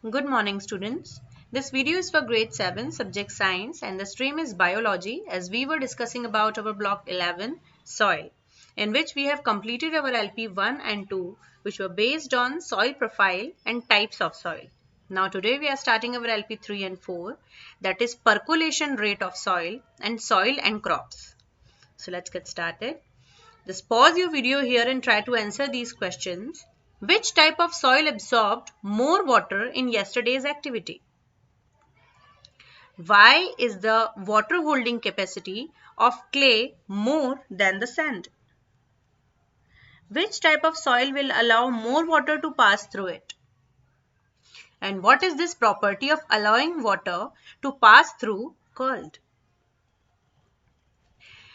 Good morning, students. This video is for grade 7 subject science and the stream is biology as we were discussing about our block 11 soil, in which we have completed our LP1 and 2, which were based on soil profile and types of soil. Now today we are starting our LP3 and 4, that is percolation rate of soil and crops. So let's get started. Just pause your video here and try to answer these questions. Which type of soil absorbed more water in yesterday's activity? Why is the water holding capacity of clay more than the sand? Which type of soil will allow more water to pass through it? And what is this property of allowing water to pass through called?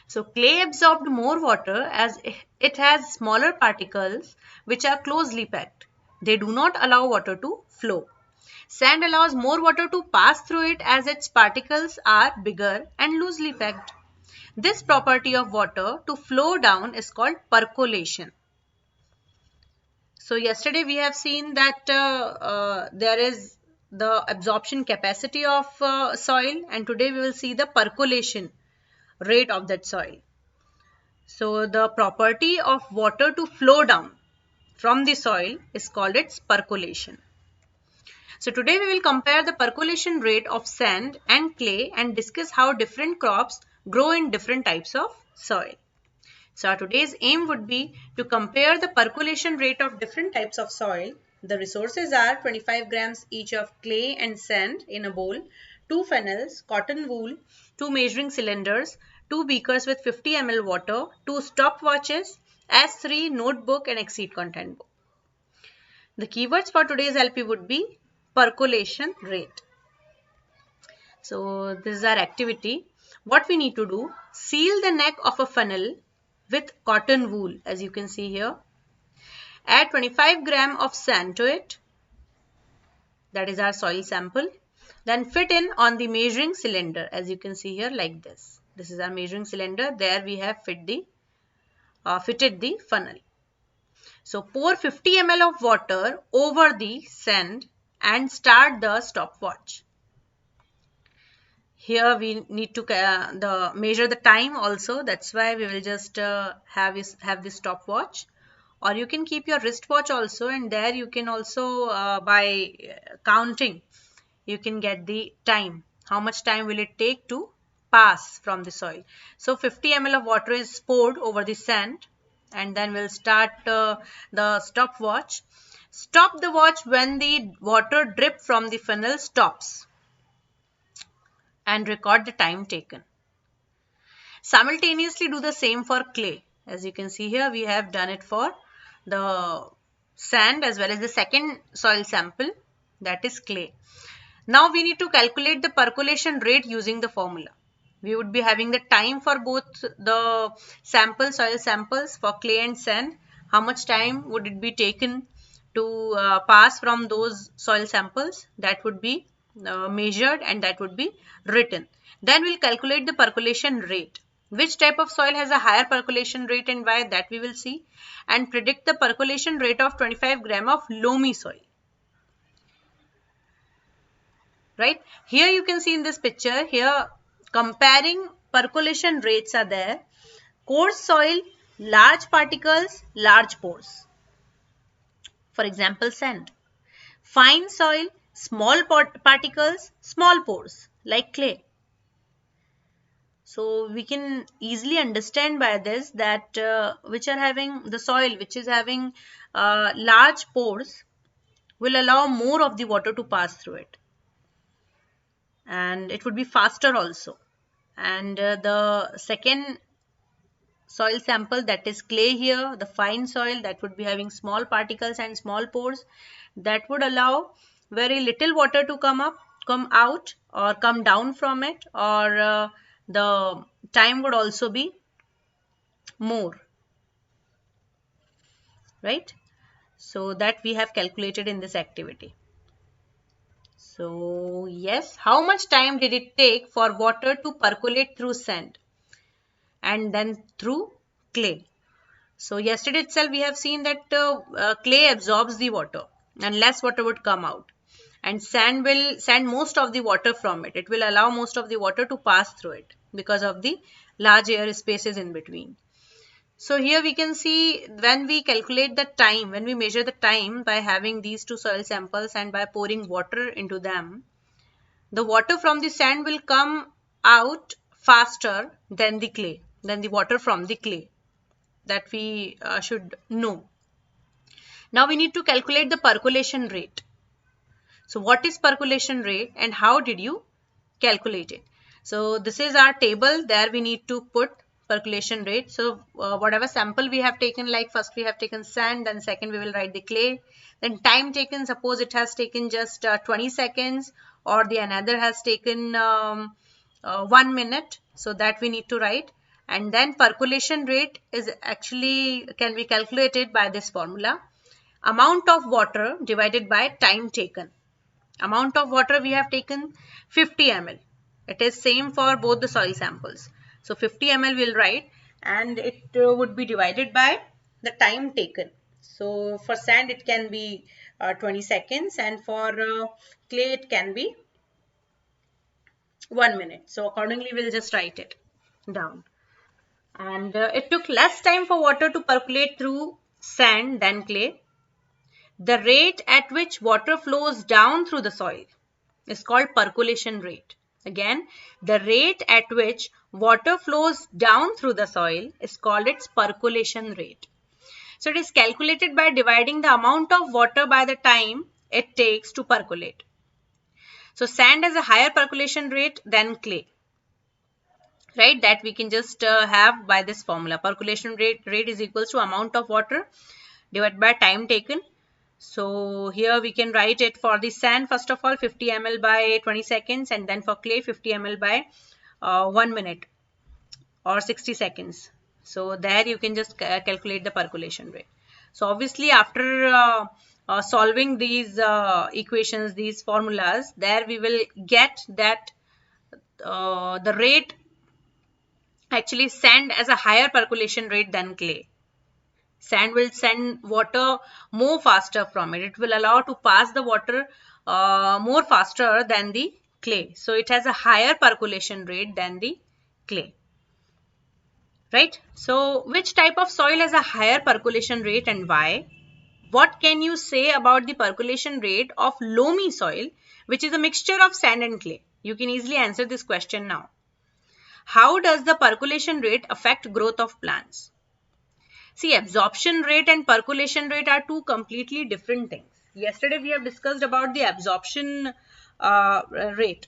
So clay absorbed more water as it has smaller particles which are closely packed. They do not allow water to flow. Sand allows more water to pass through it as its particles are bigger and loosely packed. This property of water to flow down is called percolation. So yesterday we have seen that there is the absorption capacity of soil, and today we will see the percolation rate of that soil. So the property of water to flow down from the soil is called its percolation. So today we will compare the percolation rate of sand and clay and discuss how different crops grow in different types of soil. So our today's aim would be to compare the percolation rate of different types of soil. The resources are 25 grams each of clay and sand in a bowl, 2 funnels, cotton wool, 2 measuring cylinders, 2 beakers with 50 ml water, 2 stopwatches, S3 notebook and exceed content book. The keywords for today's LP would be percolation rate. So this is our activity. What we need to do, seal the neck of a funnel with cotton wool, as you can see here. Add 25 gram of sand to it. That is our soil sample. Then fit in on the measuring cylinder, as you can see here like this. This is our measuring cylinder. There we have fitted the funnel. So pour 50 ml of water over the sand and start the stopwatch. Here we need to measure the time also. That's why we will just have this stopwatch, or you can keep your wristwatch also, and there you can also by counting you can get the time. How much time will it take to pass from the soil? So 50 ml of water is poured over the sand, and then we'll start the stopwatch. Stop the watch when the water drip from the funnel stops and record the time taken. Simultaneously do the same for clay. As you can see here, we have done it for the sand as well as the second soil sample, that is clay. Now we need to calculate the percolation rate using the formula. We would be having the time for both the soil samples for clay and sand. How much time would it be taken to pass from those soil samples? That would be measured and that would be written. Then we'll calculate the percolation rate. Which type of soil has a higher percolation rate and why, that we will see, and predict the percolation rate of 25 gram of loamy soil. Right, here you can see in this picture, here comparing percolation rates are there. Coarse soil, large particles, large pores. For example, sand. Fine soil, small particles, small pores, like clay. So we can easily understand by this that the soil which is having large pores will allow more of the water to pass through it, and it would be faster also. And the second soil sample, that is clay here, the fine soil, that would be having small particles and small pores, that would allow very little water to come out or come down from it, or the time would also be more, right? So that we have calculated in this activity. So yes, how much time did it take for water to percolate through sand and then through clay? So yesterday itself we have seen that clay absorbs the water and less water would come out. and sand will send most of the water from it. It will allow most of the water to pass through it because of the large air spaces in between. So here we can see when we calculate the time, when we measure the time by having these two soil samples and by pouring water into them, the water from the sand will come out faster than the clay, than the water from the clay. That we should know. Now we need to calculate the percolation rate. So what is percolation rate and how did you calculate it? So this is our table. There we need to put percolation rate. So whatever sample we have taken, like first we have taken sand, then second we will write the clay. Then time taken, suppose it has taken just 20 seconds or the another has taken 1 minute. So that we need to write. And then percolation rate is actually can be calculated by this formula. Amount of water divided by time taken. Amount of water we have taken 50 ml. It is same for both the soil samples. So 50 ml we'll write and it would be divided by the time taken. So for sand it can be 20 seconds and for clay it can be 1 minute. So accordingly we'll just write it down. And it took less time for water to percolate through sand than clay. The rate at which water flows down through the soil is called percolation rate. Again, the rate at which water flows down through the soil is called its percolation rate. So it is calculated by dividing the amount of water by the time it takes to percolate. So sand has a higher percolation rate than clay. Right, that we can just have by this formula. Percolation rate is equals to amount of water divided by time taken. So here we can write it for the sand first of all 50 ml by 20 seconds and then for clay 50 ml by 1 minute or 60 seconds. So there you can just calculate the percolation rate. So obviously after solving these equations, these formulas, there we will get that the rate actually sand has a higher percolation rate than clay. Sand will send water more faster from it. It will allow to pass the water more faster than the clay. So it has a higher percolation rate than the clay. Right? So which type of soil has a higher percolation rate and why? What can you say about the percolation rate of loamy soil, which is a mixture of sand and clay? You can easily answer this question now. How does the percolation rate affect growth of plants? See, absorption rate and percolation rate are two completely different things. Yesterday we have discussed about the absorption rate.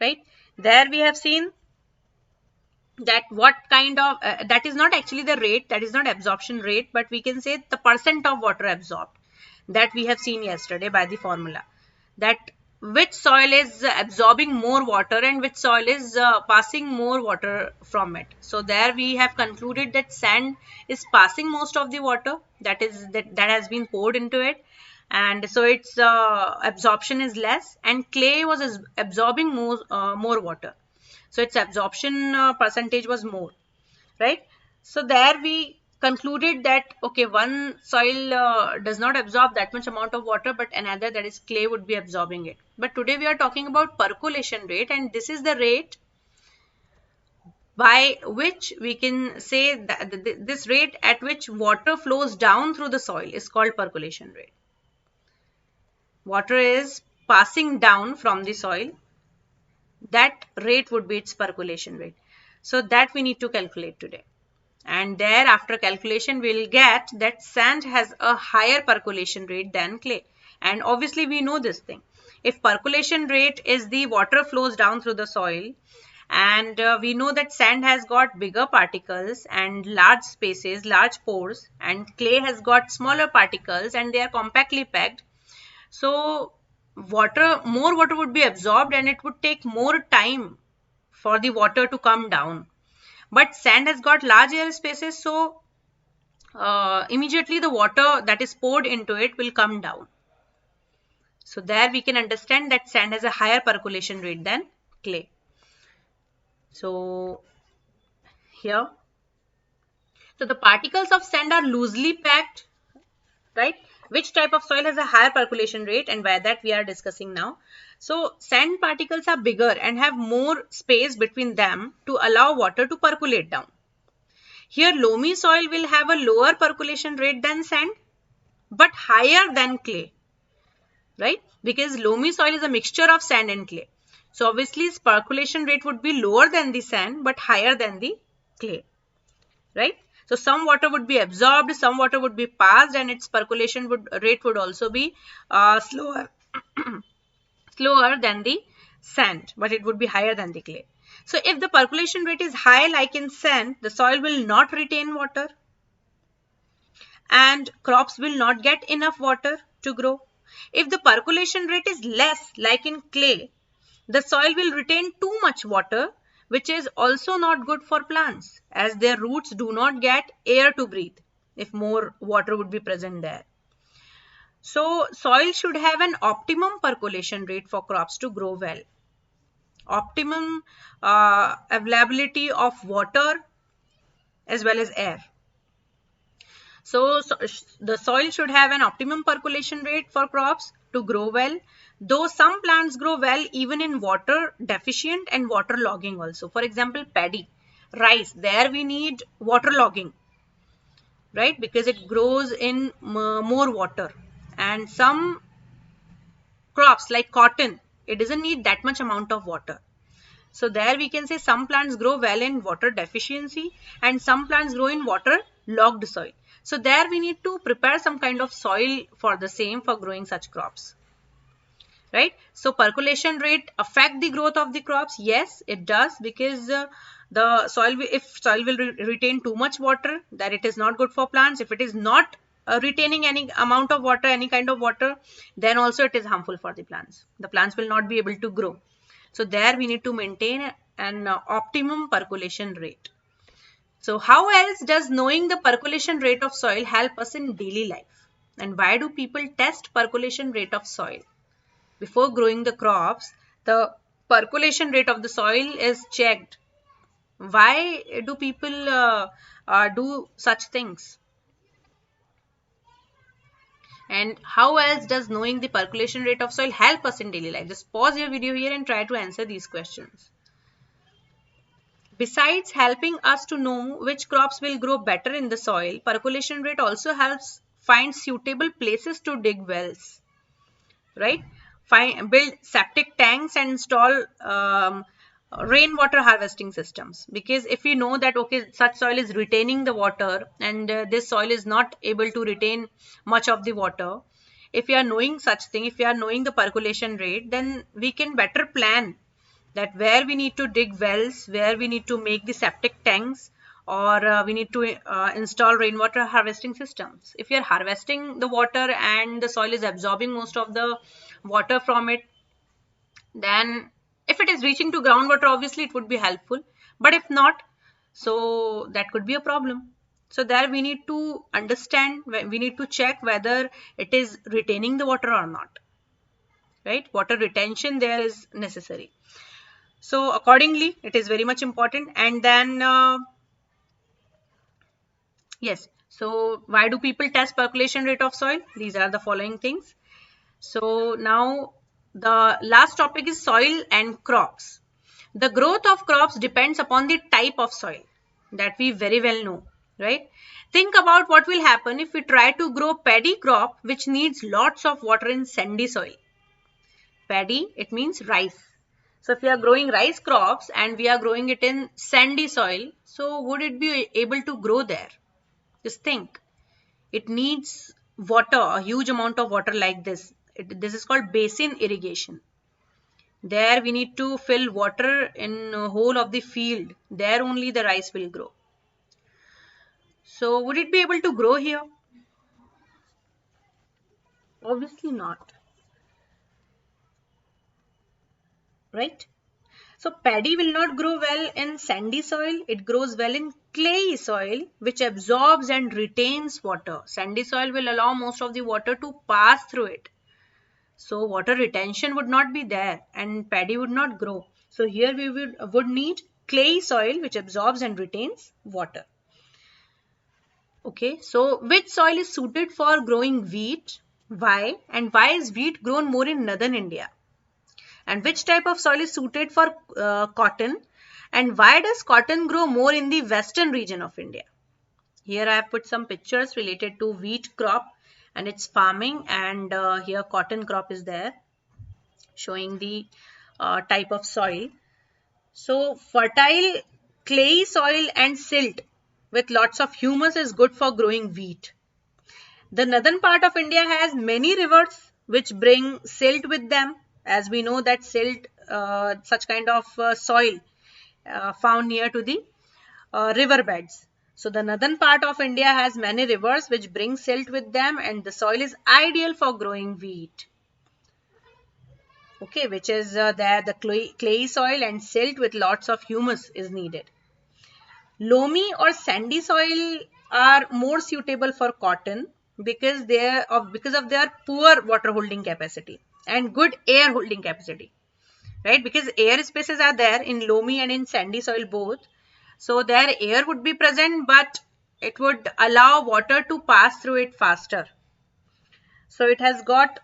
Right? There we have seen that what kind of, that is not actually the rate, that is not absorption rate, but we can say the percent of water absorbed. That we have seen yesterday by the formula. That which soil is absorbing more water and which soil is passing more water from it. So there we have concluded that sand is passing most of the water that has been poured into it, and so its absorption is less, and clay was absorbing more water, so its absorption percentage was more, right? So there we concluded that okay, one soil does not absorb that much amount of water, but another, that is clay, would be absorbing it. But today we are talking about percolation rate, and this is the rate by which we can say that this rate at which water flows down through the soil is called percolation rate. Water is passing down from the soil, that rate would be its percolation rate. So that we need to calculate today. And there after calculation we will get that sand has a higher percolation rate than clay. And obviously we know this thing. If percolation rate is the water flows down through the soil, and we know that sand has got bigger particles and large spaces, large pores, and clay has got smaller particles and they are compactly packed. So more water would be absorbed and it would take more time for the water to come down. But sand has got large air spaces, so immediately the water that is poured into it will come down. So there we can understand that sand has a higher percolation rate than clay. So here, so the particles of sand are loosely packed, right? Which type of soil has a higher percolation rate, and why that we are discussing now. So sand particles are bigger and have more space between them to allow water to percolate down. Here loamy soil will have a lower percolation rate than sand but higher than clay, right? Because loamy soil is a mixture of sand and clay. So obviously its percolation rate would be lower than the sand but higher than the clay, right? So some water would be absorbed, some water would be passed, and its percolation rate would also be slower slower than the sand, but it would be higher than the clay. So if the percolation rate is high like in sand, the soil will not retain water and crops will not get enough water to grow. If the percolation rate is less like in clay, the soil will retain too much water, which is also not good for plants as their roots do not get air to breathe if more water would be present there. So soil should have an optimum percolation rate for crops to grow well. Optimum availability of water as well as air. So the soil should have an optimum percolation rate for crops to grow well, though some plants grow well even in water deficient and water logging also. For example, paddy, rice, there we need water logging, right? Because it grows in more water. And some crops like cotton, it doesn't need that much amount of water. So there we can say some plants grow well in water deficiency and some plants grow in water logged soil. So there we need to prepare some kind of soil for the same for growing such crops, right? So percolation rate affect the growth of the crops. Yes, it does, because the soil, if soil will retain too much water, that it is not good for plants. If it is not retaining any amount of water, any kind of water, then also it is harmful for the plants. The plants will not be able to grow. So there we need to maintain an optimum percolation rate. So how else does knowing the percolation rate of soil help us in daily life? And why do people test percolation rate of soil? Before growing the crops, the percolation rate of the soil is checked. Why do people do such things? And how else does knowing the percolation rate of soil help us in daily life? Just pause your video here and try to answer these questions. Besides helping us to know which crops will grow better in the soil, percolation rate also helps find suitable places to dig wells, right? Build septic tanks and install rainwater harvesting systems. Because if we know that, okay, such soil is retaining the water and this soil is not able to retain much of the water, if we are knowing such thing, if we are knowing the percolation rate, then we can better plan that where we need to dig wells, where we need to make the septic tanks, or we need to install rainwater harvesting systems. If you are harvesting the water and the soil is absorbing most of the water from it, then if it is reaching to groundwater, obviously it would be helpful. But if not, so that could be a problem. So there we need to understand, we need to check whether it is retaining the water or not, right? Water retention there is necessary. So accordingly, it is very much important. And then, yes, so why do people test percolation rate of soil? These are the following things. So now the last topic is soil and crops. The growth of crops depends upon the type of soil, that we very well know, right? Think about what will happen if we try to grow paddy crop which needs lots of water in sandy soil. Paddy, it means rice. So if we are growing rice crops and we are growing it in sandy soil, so would it be able to grow there? Just think. It needs water, a huge amount of water like this. This is called basin irrigation. There we need to fill water in the whole of the field. There only the rice will grow. So would it be able to grow here? Obviously not. Right? So paddy will not grow well in sandy soil. It grows well in clayey soil which absorbs and retains water. Sandy soil will allow most of the water to pass through it. So water retention would not be there and paddy would not grow. So here we would need clayey soil which absorbs and retains water. Okay, so which soil is suited for growing wheat? Why? And why is wheat grown more in northern India? And which type of soil is suited for cotton? And why does cotton grow more in the western region of India? Here I have put some pictures related to wheat crop and its farming, and here cotton crop is there showing the type of soil. So fertile clayey soil and silt with lots of humus is good for growing wheat. The northern part of India has many rivers which bring silt with them. As we know that silt, such kind of soil found near to the riverbeds. So the northern part of India has many rivers which bring silt with them, and the soil is ideal for growing wheat. Okay, which is there the clay soil and silt with lots of humus is needed. Loamy or sandy soil are more suitable for cotton because of their poor water holding capacity and good air holding capacity, right? Because air spaces are there in loamy and in sandy soil both, so their air would be present, but it would allow water to pass through it faster. So it has got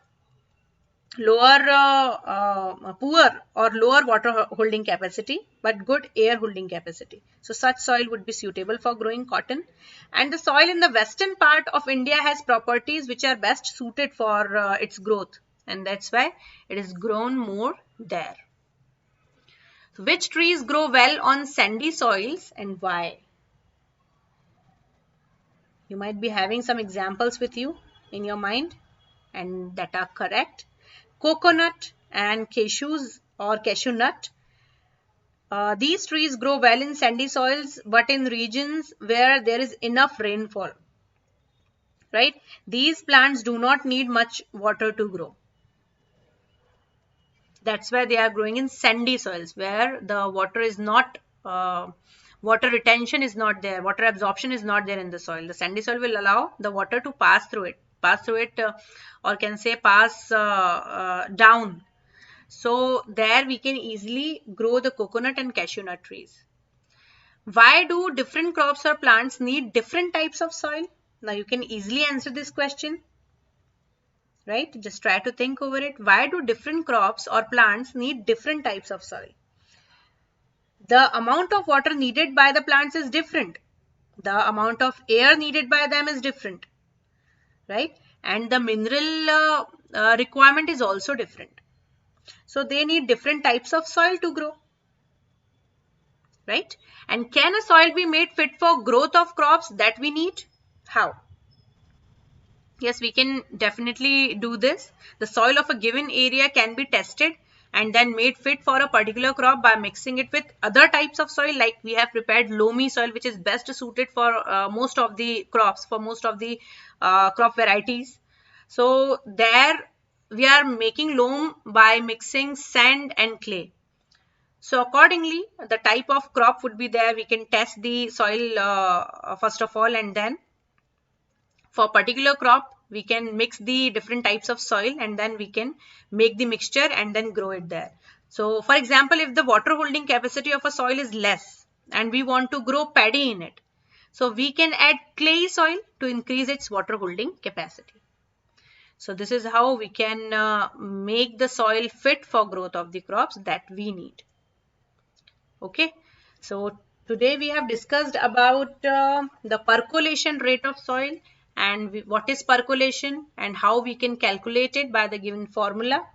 poor or lower water holding capacity but good air holding capacity. So such soil would be suitable for growing cotton. And the soil in the western part of India has properties which are best suited for its growth, and that's why it is grown more there. So which trees grow well on sandy soils and why? You might be having some examples with you in your mind and that are correct. Coconut and cashews or cashew nut. These trees grow well in sandy soils but in regions where there is enough rainfall, right? These plants do not need much water to grow. That's why they are growing in sandy soils where the water is not, water retention is not there, water absorption is not there in the soil. The sandy soil will allow the water to pass through it, or can say pass down. So there we can easily grow the coconut and cashew nut trees. Why do different crops or plants need different types of soil? Now you can easily answer this question, right? Just try to think over it. Why do different crops or plants need different types of soil? The amount of water needed by the plants is different. The amount of air needed by them is different, right? And the mineral requirement is also different. So they need different types of soil to grow, right? And can a soil be made fit for growth of crops that we need? How? Yes, we can definitely do this. The soil of a given area can be tested and then made fit for a particular crop by mixing it with other types of soil. Like we have prepared loamy soil, which is best suited for most of the crops, for most of the crop varieties. So there we are making loam by mixing sand and clay. So accordingly, the type of crop would be there. We can test the soil first of all, and then for particular crop we can mix the different types of soil and then we can make the mixture and then grow it there. So for example, if the water holding capacity of a soil is less and we want to grow paddy in it, so we can add clay soil to increase its water holding capacity. So this is how we can make the soil fit for growth of the crops that we need. Okay, so today we have discussed about the percolation rate of soil and what is percolation and how we can calculate it by the given formula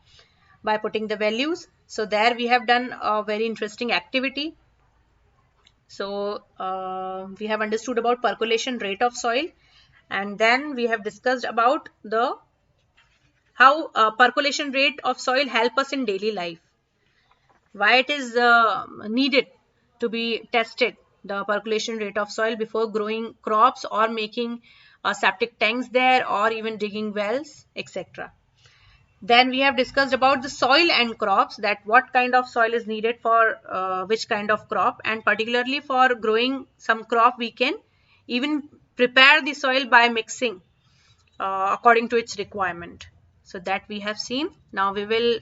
by putting the values. So there we have done a very interesting activity. So we have understood about percolation rate of soil, and then we have discussed about the how percolation rate of soil help us in daily life, why it is needed to be tested, the percolation rate of soil, before growing crops or making septic tanks there or even digging wells, etc. Then we have discussed about the soil and crops, that what kind of soil is needed for which kind of crop, and particularly for growing some crop we can even prepare the soil by mixing according to its requirement. So that we have seen. Now we will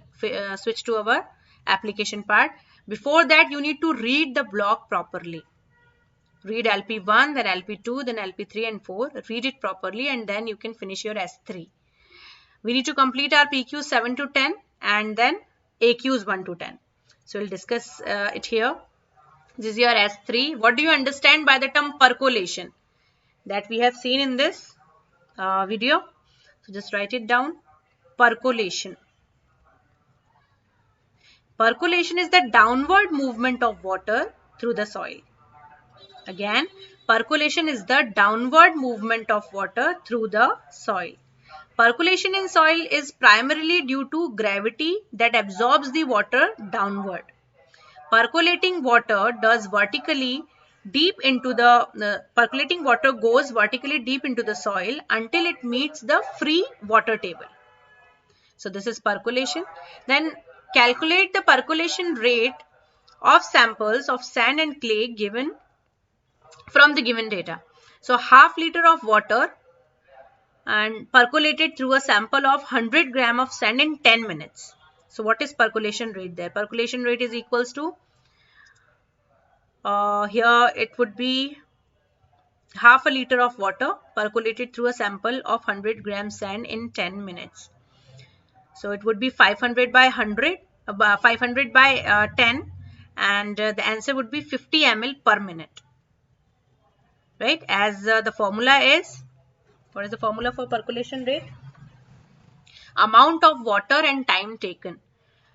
switch to our application part. Before that, you need to read the block properly. Read LP1, then LP2, then LP3 and 4. Read it properly and then you can finish your S3. We need to complete our PQs 7 to 10 and then AQs 1 to 10. So we'll discuss it here. This is your S3. What do you understand by the term percolation that we have seen in this video? So just write it down. Percolation. Percolation is the downward movement of water through the soil. Again, percolation is the downward movement of water through the soil. Percolation in soil is primarily due to gravity that absorbs the water downward. Percolating water does vertically deep into the percolating water goes vertically deep into the soil until it meets the free water table. So this is percolation. Then calculate the percolation rate of samples of sand and clay given from the given data. So half liter of water and percolated through a sample of 100 gram of sand in 10 minutes. So what is percolation rate there? Percolation rate is equals to here it would be half a liter of water percolated through a sample of 100 gram sand in 10 minutes. So it would be 500 by 100, 500 by 10, and the answer would be 50 ml per minute. Right? As the formula is, what is the formula for percolation rate? Amount of water and time taken.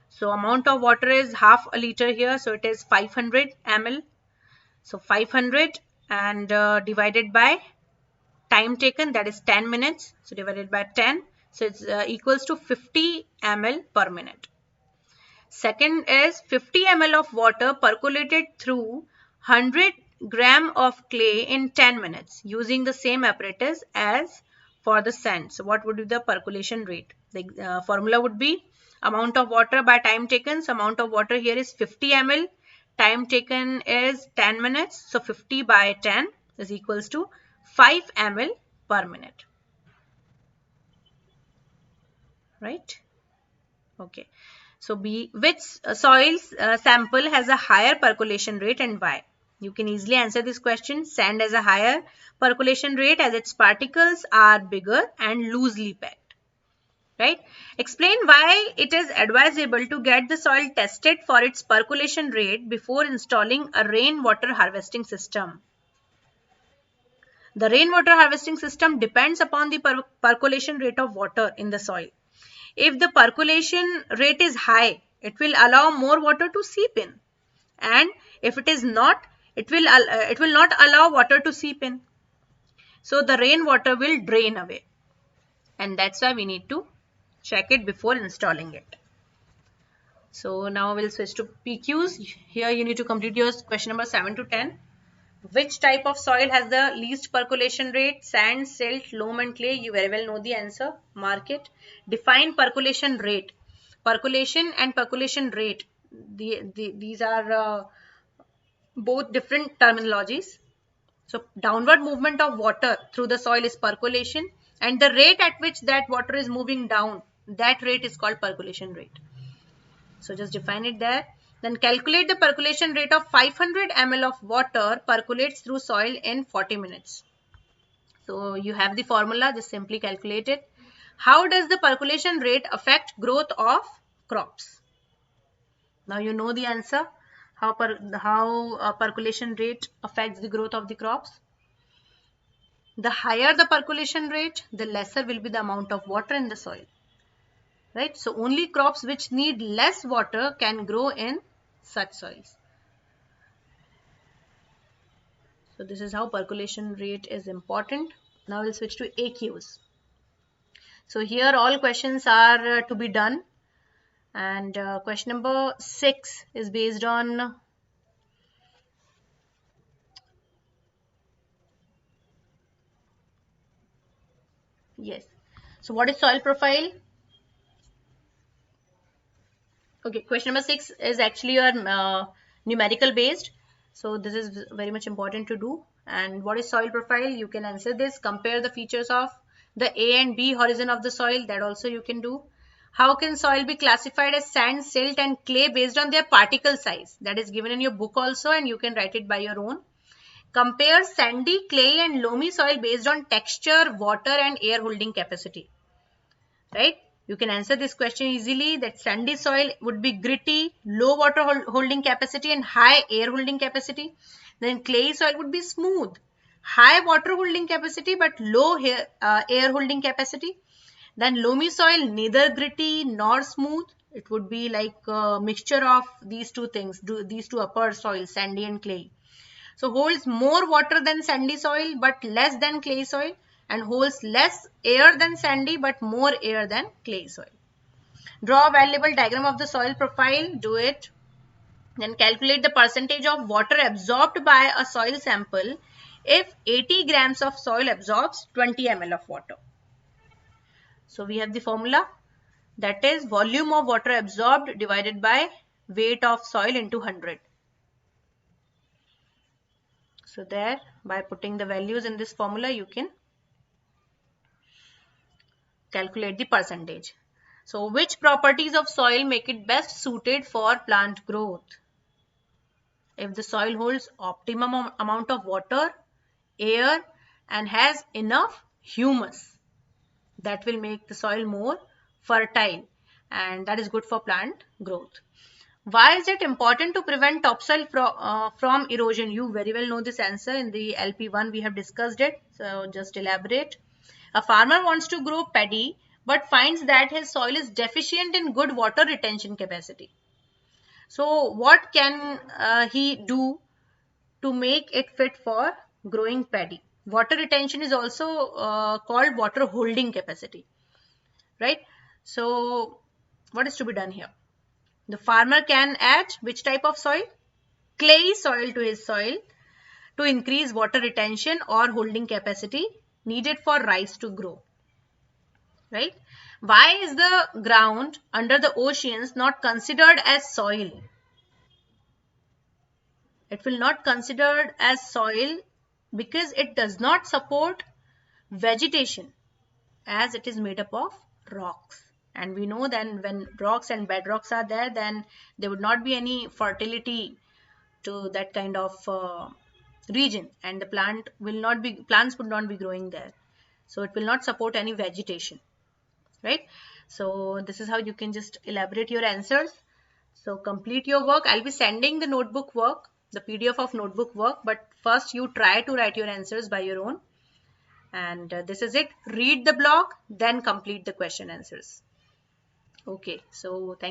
So amount of water is half a liter here, so it is 500 ml. So 500 and divided by time taken, that is 10 minutes. So divided by 10, so it's equals to 50 ml per minute. Second is 50 ml of water percolated through 100 gram of clay in 10 minutes using the same apparatus as for the sand. So what would be the percolation rate? The formula would be amount of water by time taken. So amount of water here is 50 ml. Time taken is 10 minutes. So 50 by 10 is equals to 5 ml per minute. Right? Okay. So which soil sample has a higher percolation rate and why? You can easily answer this question. Sand has a higher percolation rate as its particles are bigger and loosely packed. Right? Explain why it is advisable to get the soil tested for its percolation rate before installing a rainwater harvesting system. The rainwater harvesting system depends upon the percolation rate of water in the soil. If the percolation rate is high, it will allow more water to seep in. And if it is not, it will not allow water to seep in. So the rainwater will drain away. And that's why we need to check it before installing it. So now we'll switch to PQs. Here you need to complete your question number 7 to 10. Which type of soil has the least percolation rate? Sand, silt, loam and clay. You very well know the answer. Mark it. Define percolation rate. Percolation and percolation rate. These are both different terminologies. So downward movement of water through the soil is percolation, and the rate at which that water is moving down, that rate is called percolation rate. So just define it there. Then calculate the percolation rate of 500 ml of water percolates through soil in 40 minutes. So you have the formula, just simply calculate it. How does the percolation rate affect growth of crops? Now you know the answer. How percolation rate affects the growth of the crops. The higher the percolation rate, the lesser will be the amount of water in the soil. Right? So only crops which need less water can grow in such soils. So this is how percolation rate is important. Now we'll switch to AQs. So here all questions are to be done. And question number 6 is based on yes. So what is soil profile? Okay, question number 6 is actually your numerical based. So this is very much important to do. And what is soil profile? You can answer this. Compare the features of the A and B horizon of the soil. That also you can do. How can soil be classified as sand, silt and clay based on their particle size? That is given in your book also, and you can write it by your own. Compare sandy, clay and loamy soil based on texture, water and air holding capacity. right? You can answer this question easily, that sandy soil would be gritty, low water holding capacity and high air holding capacity. Then clay soil would be smooth, high water holding capacity but low air holding capacity. Then loamy soil, neither gritty nor smooth. It would be like a mixture of these two things, these two upper soils, sandy and clay. So holds more water than sandy soil but less than clay soil, and holds less air than sandy but more air than clay soil. Draw a valuable diagram of the soil profile. Do it. Then calculate the percentage of water absorbed by a soil sample if 80 grams of soil absorbs 20 ml of water. So we have the formula, that is volume of water absorbed divided by weight of soil into 100. So there, by putting the values in this formula, you can calculate the percentage. So which properties of soil make it best suited for plant growth? If the soil holds optimum amount of water, air and has enough humus, that will make the soil more fertile and that is good for plant growth. Why is it important to prevent topsoil from erosion? You very well know this answer. In the LP-01 we have discussed it. So just elaborate. A farmer wants to grow paddy but finds that his soil is deficient in good water retention capacity. So what can he do to make it fit for growing paddy? Water retention is also called water holding capacity, right? So what is to be done here? The farmer can add which type of soil? Clay soil to his soil to increase water retention or holding capacity needed for rice to grow, right? Why is the ground under the oceans not considered as soil? It will not considered as soil because it does not support vegetation, as it is made up of rocks. And we know then when rocks and bedrocks are there, then there would not be any fertility to that kind of region, and the plants would not be growing there. So it will not support any vegetation, right? So this is how you can just elaborate your answers. So complete your work. I'll be sending the notebook work, the PDF of notebook work, but first you try to write your answers by your own. And this is it. Read the blog, then complete the question answers. Okay, so thank you.